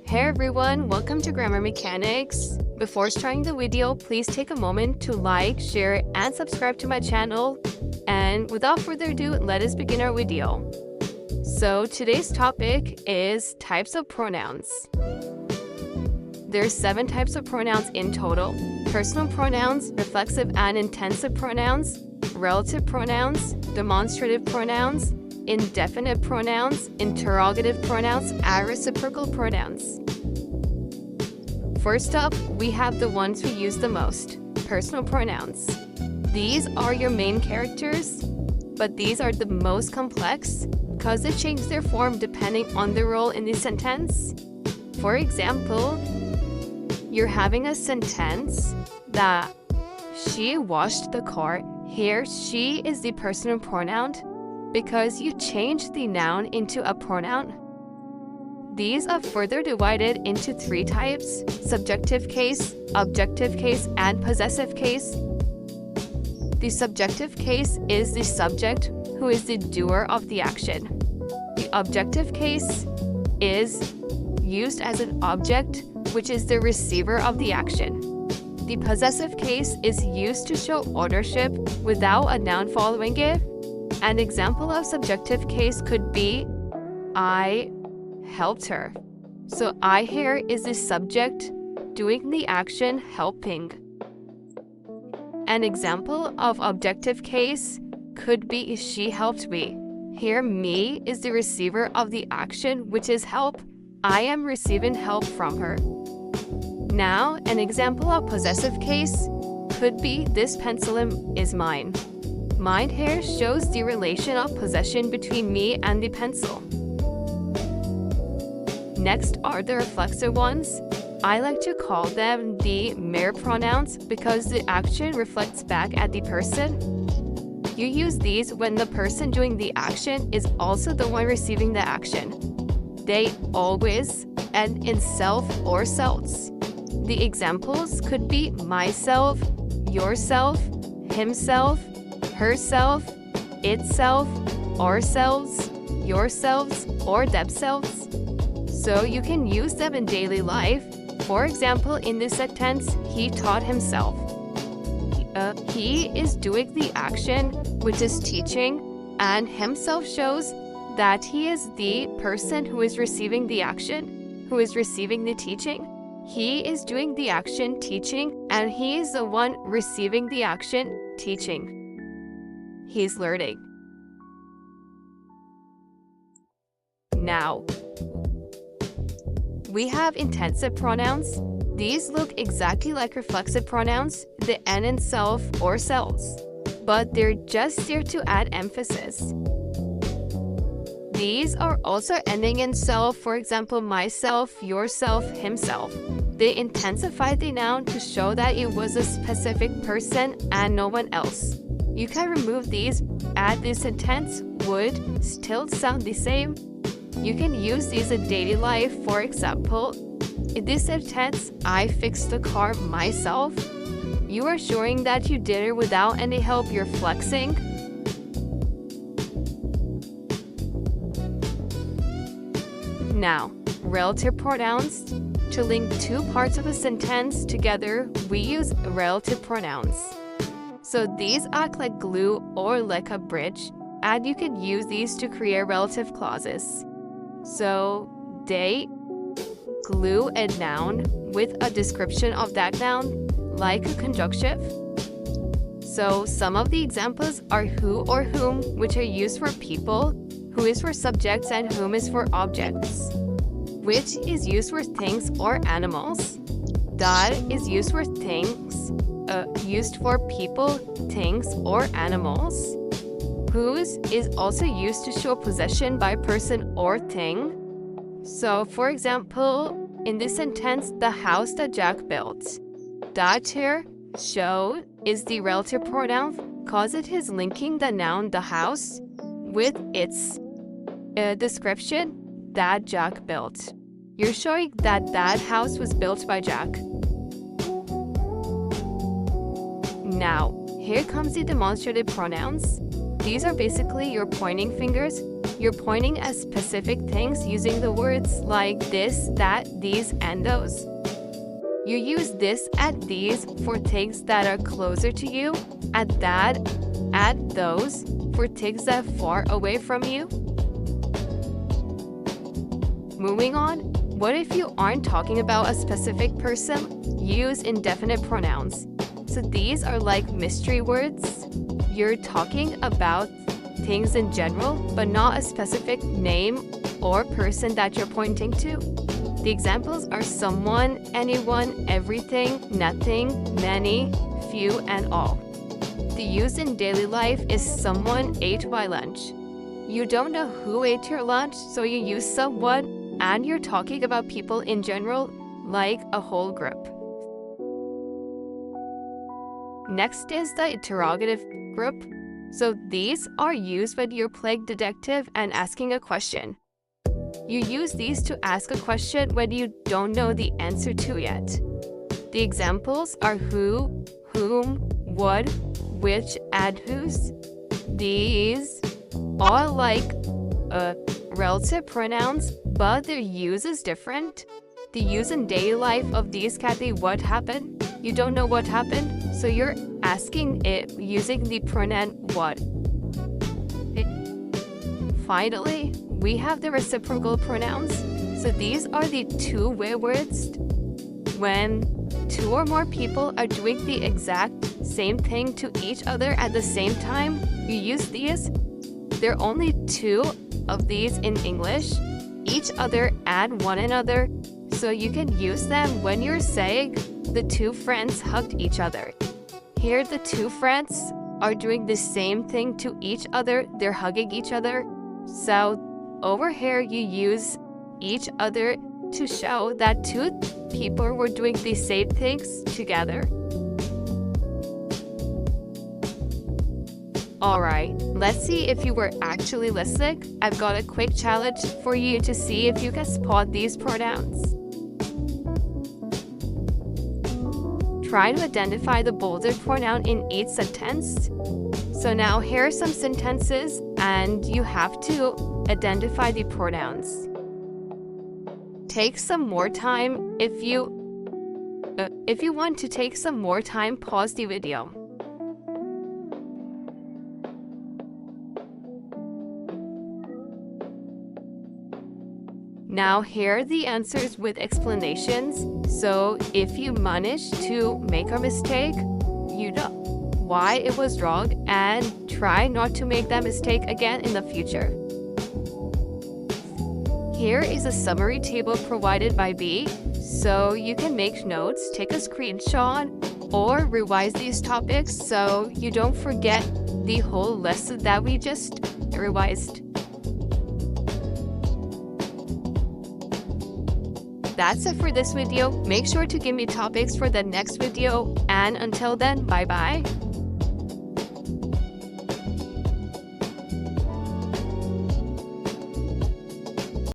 Hey everyone, welcome to Grammar Mechanics. Before starting the video, please take a moment to like, share, and subscribe to my channel. And without further ado, let us begin our video. So today's topic is types of pronouns. There's 7 types of pronouns in total: personal pronouns, reflexive and intensive pronouns, relative pronouns, demonstrative pronouns, indefinite pronouns, interrogative pronouns, and reciprocal pronouns. First up, we have the ones we use the most, personal pronouns. These are your main characters, but these are the most complex because they change their form depending on the role in the sentence. For example, you're having a sentence that she washed the car. Here, she is the personal pronoun because you changed the noun into a pronoun. These are further divided into 3 types: subjective case, objective case, and possessive case. The subjective case is the subject who is the doer of the action. The objective case is used as an object, which is the receiver of the action. The possessive case is used to show ownership without a noun following it. An example of subjective case could be, I helped her. So I here is the subject doing the action helping. An example of objective case could be, she helped me. Here, me is the receiver of the action, which is help. I am receiving help from her. Now, an example of possessive case could be, this pencil is mine. Mine here shows the relation of possession between me and the pencil. Next are the reflexive ones. I like to call them the mirror pronouns because the action reflects back at the person. You use these when the person doing the action is also the one receiving the action. They always end in self or selves. The examples could be myself, yourself, himself, herself, itself, ourselves, yourselves, or themselves. So you can use them in daily life. For example, in this sentence, he taught himself. He is doing the action, which is teaching, and himself shows that he is the person who is receiving the action, who is receiving the teaching. He is doing the action, teaching, and he is the one receiving the action, teaching. He's learning. Now, we have intensive pronouns. These look exactly like reflexive pronouns. They end in self or selves, but they're just there to add emphasis. These are also ending in self, for example, myself, yourself, himself. They intensify the noun to show that it was a specific person and no one else. You can remove these, add this sentence would still sound the same. You can use these in daily life. For example, in this sentence, I fixed the car myself. You are showing that you did it without any help. You're flexing. Now, relative pronouns. To link 2 parts of a sentence together, we use relative pronouns. So these act like glue or like a bridge, and you can use these to create relative clauses. So they glue a noun with a description of that noun, like a conjunctive. So some of the examples are who or whom, which are used for people, who is for subjects, and whom is for objects. Which is used for things or animals. That is used for things, used for people, things, or animals. Whose is also used to show possession by person or thing. So, for example, in this sentence, the house that Jack built. That here, show, is the relative pronoun because it is linking the noun the house with its description that Jack built. You're showing that that house was built by Jack. Now, here comes the demonstrative pronouns. these are basically your pointing fingers. You're pointing at specific things using the words like this, that, these, and those. You use this, at these for things that are closer to you, at that, at those for things that are far away from you. Moving on, what if you aren't talking about a specific person? Use indefinite pronouns. So these are like mystery words. You're talking about things in general, but not a specific name or person that you're pointing to. The examples are someone, anyone, everything, nothing, many, few, and all. The use in daily life is someone ate my lunch. You don't know who ate your lunch, so you use someone, and you're talking about people in general, like a whole group. Next is the interrogative group. So these are used when you're playing detective and asking a question. You use these to ask a question when you don't know the answer to yet. The examples are who, whom, what, which, and whose. These are like relative pronouns, but their use is different. The use in daily life of these can be what happened. You don't know what happened, so you're asking it using the pronoun what. Finally, we have the reciprocal pronouns. So these are the two-way words. When two or more people are doing the exact same thing to each other at the same time, you use these. There are only two of these in English, each other and one another, so you can use them when you're saying the two friends hugged each other. Here the two friends are doing the same thing to each other, they're hugging each other. So over here you use each other to show that two people were doing the same things together. Alright, let's see if you were actually listening. I've got a quick challenge for you to see if you can spot these pronouns. Try to identify the bolded pronoun in each sentence. So now here are some sentences and you have to identify the pronouns. Take some more time. If you want to take some more time, pause the video. Now here are the answers with explanations. So if you manage to make a mistake, you know why it was wrong and try not to make that mistake again in the future. Here is a summary table provided by B, so you can make notes, take a screenshot, or revise these topics so you don't forget the whole lesson that we just revised. That's it for this video. Make sure to give me topics for the next video, and until then, bye bye.